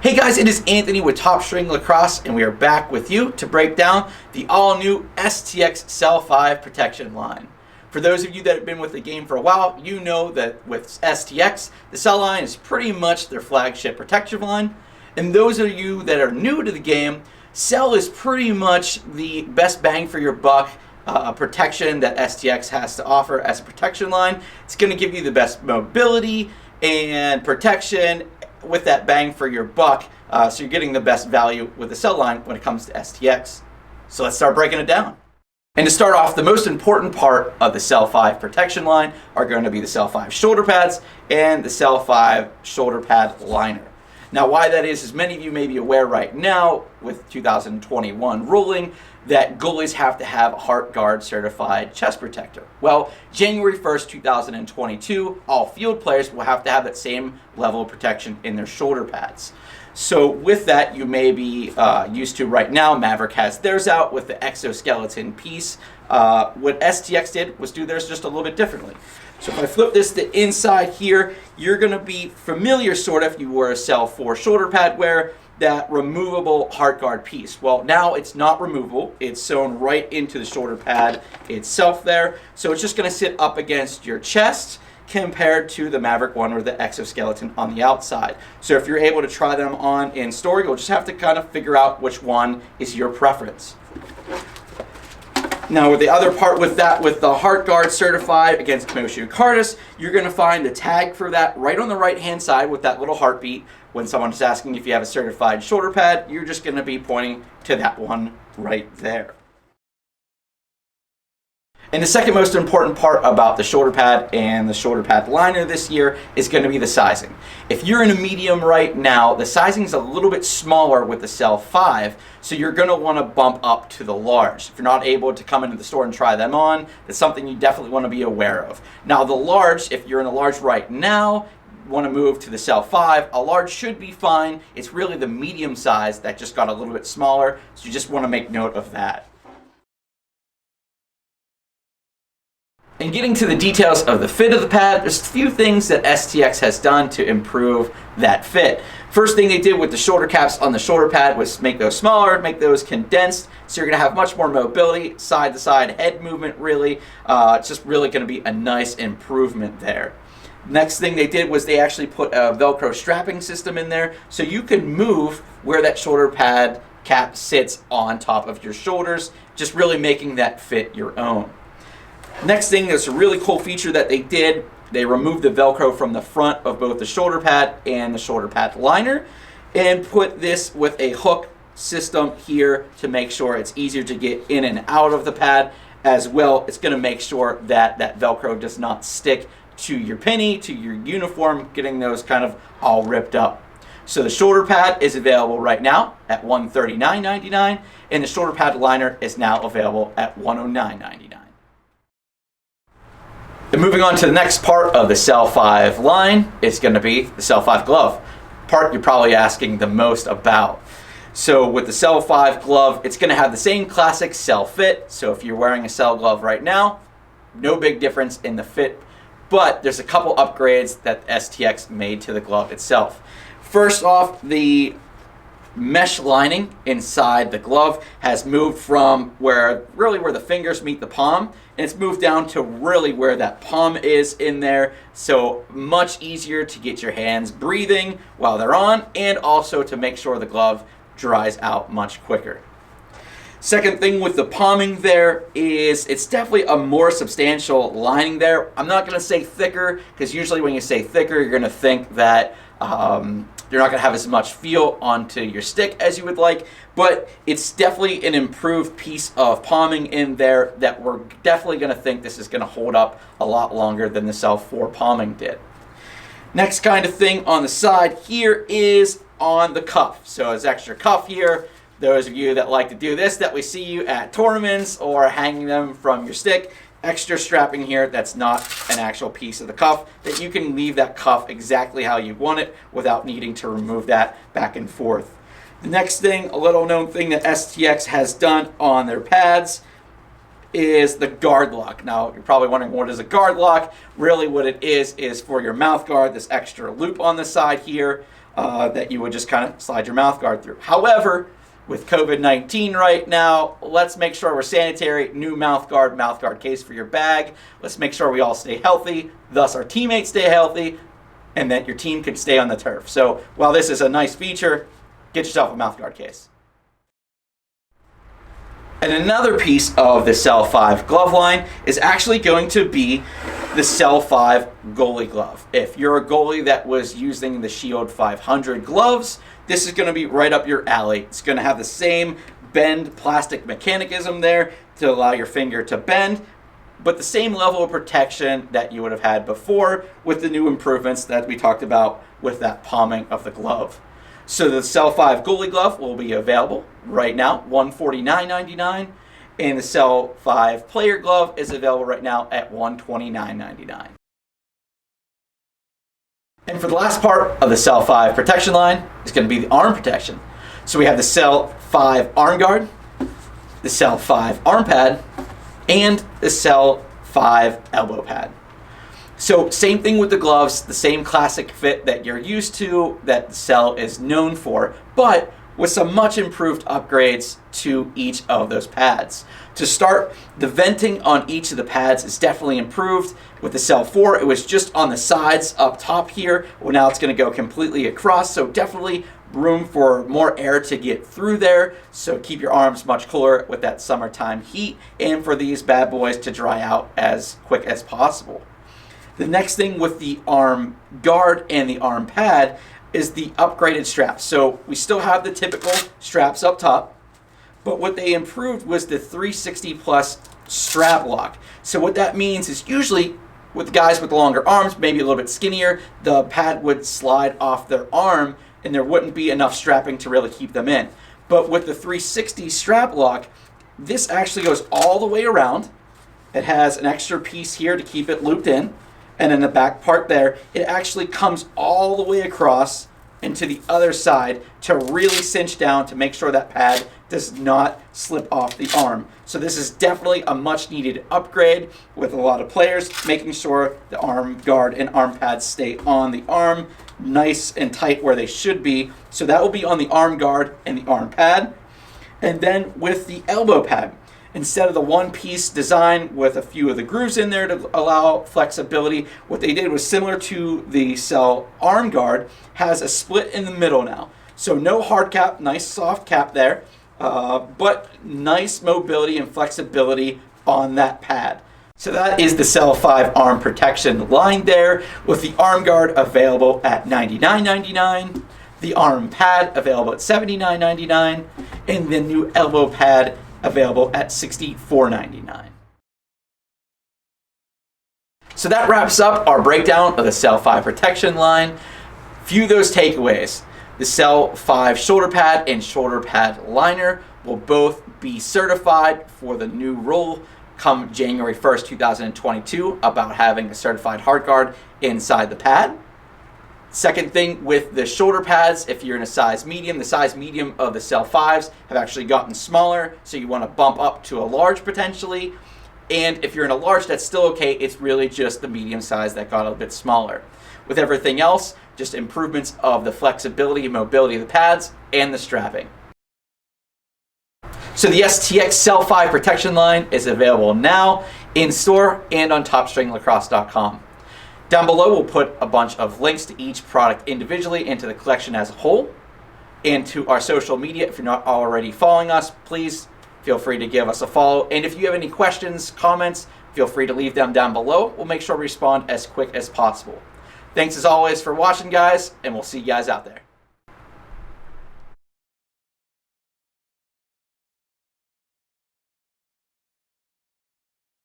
Hey guys, it is Anthony with Top String Lacrosse, and we are back with you to break down the all-new STX Cell 5 protection line. For those of you that have been with the game for a while, you know that with STX, the Cell line is pretty much their flagship protection line. And those of you that are new to the game, Cell is pretty much the best bang for your buck protection that STX has to offer as a protection line. It's going to give you the best mobility and protection with that bang for your buck, so you're getting the best value with the Cell line when it comes to STX. So let's start breaking it down. And to start off, the most important part of the Cell 5 protection line are going to be the Cell 5 shoulder pads and the Cell 5 shoulder pad liner. Now, why that is many of you may be aware right now with 2021 ruling that goalies have to have a Heart Guard certified chest protector. Well, January 1st, 2022, all field players will have to have that same level of protection in their shoulder pads. So with that, you may be used to right now, Maverik has theirs out with the exoskeleton piece. What STX did was do theirs just a little bit differently. So if I flip this to inside here, you're going to be familiar sort of if you were a Cell 4 shoulder pad wearer, that removable Heart Guard piece. Well, now it's not removable. It's sewn right into the shoulder pad itself there. So it's just going to sit up against your chest compared to the Maverik one or the exoskeleton on the outside. So if you're able to try them on in store, you'll just have to kind of figure out which one is your preference. Now with the other part with that, with the Heart Guard certified against commotion cardus, you're going to find the tag for that right on the right hand side with that little heartbeat. When someone's asking if you have a certified shoulder pad, you're just going to be pointing to that one right there. And the second most important part about the shoulder pad and the shoulder pad liner this year is going to be the sizing. If you're in a medium right now, the sizing is a little bit smaller with the Cell 5, so you're going to want to bump up to the large. If you're not able to come into the store and try them on, it's something you definitely want to be aware of. Now the large, if you're in a large right now, want to move to the Cell 5, a large should be fine. It's really the medium size that just got a little bit smaller, so you just want to make note of that. And getting to the details of the fit of the pad, there's a few things that STX has done to improve that fit. First thing they did with the shoulder caps on the shoulder pad was make those smaller, make those condensed, so you're going to have much more mobility, side to side head movement really. It's just really going to be a nice improvement there. Next thing they did was they actually put a Velcro strapping system in there, so you can move where that shoulder pad cap sits on top of your shoulders, just really making that fit your own. Next thing, there's a really cool feature that they did. They removed the Velcro from the front of both the shoulder pad and the shoulder pad liner and put this with a hook system here to make sure it's easier to get in and out of the pad. As well, it's going to make sure that that Velcro does not stick to your penny, to your uniform, getting those kind of all ripped up. So the shoulder pad is available right now at $139.99, and the shoulder pad liner is now available at $109.99. And moving on to the next part of the Cell 5 line, it's going to be the Cell 5 glove. Part you're probably asking the most about. So with the Cell 5 glove, it's going to have the same classic Cell fit. So if you're wearing a Cell glove right now, no big difference in the fit. But there's a couple upgrades that STX made to the glove itself. First off, the mesh lining inside the glove has moved from where the fingers meet the palm, and it's moved down to really where that palm is in there. So much easier to get your hands breathing while they're on, and also to make sure the glove dries out much quicker. Second thing with the palming there is it's definitely a more substantial lining there. I'm not going to say thicker, because usually when you say thicker, you're going to think that you're not going to have as much feel onto your stick as you would like, but it's definitely an improved piece of palming in there that we're definitely going to think this is going to hold up a lot longer than the Cell 4 palming did. Next kind of thing on the side here is on the cuff. So it's extra cuff here. Those of you that like to do this, that we see you at tournaments or hanging them from your stick, extra strapping here that's not an actual piece of the cuff, that you can leave that cuff exactly how you want it without needing to remove that back and forth. The next thing, a little known thing that STX has done on their pads is the guard lock. Now, you're probably wondering, what is a guard lock? Really what it is for your mouth guard, this extra loop on the side here. that you would just kind of slide your mouth guard through. However, with COVID-19 right now, let's make sure we're sanitary. New mouth guard case for your bag. Let's make sure we all stay healthy, thus our teammates stay healthy, and that your team can stay on the turf. So while this is a nice feature, get yourself a mouth guard case. And another piece of the Cell 5 glove line is actually going to be the Cell 5 Goalie Glove. If you're a goalie that was using the Shield 500 gloves, this is going to be right up your alley. It's going to have the same bend plastic mechanism there to allow your finger to bend, but the same level of protection that you would have had before with the new improvements that we talked about with that palming of the glove. So the Cell 5 Goalie Glove will be available right now, $149.99, and the Cell 5 Player Glove is available right now at $129.99. And for the last part of the Cell 5 protection line is going to be the arm protection. So we have the Cell 5 Arm Guard, the Cell 5 Arm Pad, and the Cell 5 Elbow Pad. So same thing with the gloves, the same classic fit that you're used to, that the Cell is known for, but with some much improved upgrades to each of those pads. To start, the venting on each of the pads is definitely improved. With the Cell 4, it was just on the sides up top here. Well, now it's going to go completely across, so definitely room for more air to get through there. So keep your arms much cooler with that summertime heat, and for these bad boys to dry out as quick as possible. The next thing with the arm guard and the arm pad is the upgraded straps. So we still have the typical straps up top, but what they improved was the 360 plus strap lock. So what that means is usually with guys with longer arms, maybe a little bit skinnier, the pad would slide off their arm and there wouldn't be enough strapping to really keep them in. But with the 360 strap lock, this actually goes all the way around. It has an extra piece here to keep it looped in. And in the back part there, it actually comes all the way across into the other side to really cinch down to make sure that pad does not slip off the arm. So this is definitely a much needed upgrade with a lot of players, making sure the arm guard and arm pads stay on the arm nice and tight where they should be. So that will be on the arm guard and the arm pad. And then with the elbow pad, instead of the one-piece design with a few of the grooves in there to allow flexibility, what they did was similar to the Cell Arm Guard, has a split in the middle now. So no hard cap, nice soft cap there, but nice mobility and flexibility on that pad. So that is the Cell 5 arm protection line there, with the arm guard available at $99.99, the arm pad available at $79.99, and the new elbow pad available at $64.99. So that wraps up our breakdown of the Cell 5 protection line. Few of those takeaways. The Cell 5 shoulder pad and shoulder pad liner will both be certified for the new rule come January 1st, 2022 about having a certified hard guard inside the pad. Second thing with the shoulder pads, if you're in a size medium, the size medium of the Cell 5s have actually gotten smaller, so you want to bump up to a large potentially. And if you're in a large, that's still okay. It's really just the medium size that got a bit smaller. With everything else, just improvements of the flexibility and mobility of the pads and the strapping. So the STX Cell 5 protection line is available now in store and on topstringlacrosse.com. Down below, we'll put a bunch of links to each product individually and to the collection as a whole, and to our social media. If you're not already following us, please feel free to give us a follow. And if you have any questions, comments, feel free to leave them down below. We'll make sure we respond as quick as possible. Thanks as always for watching, guys, and we'll see you guys out there.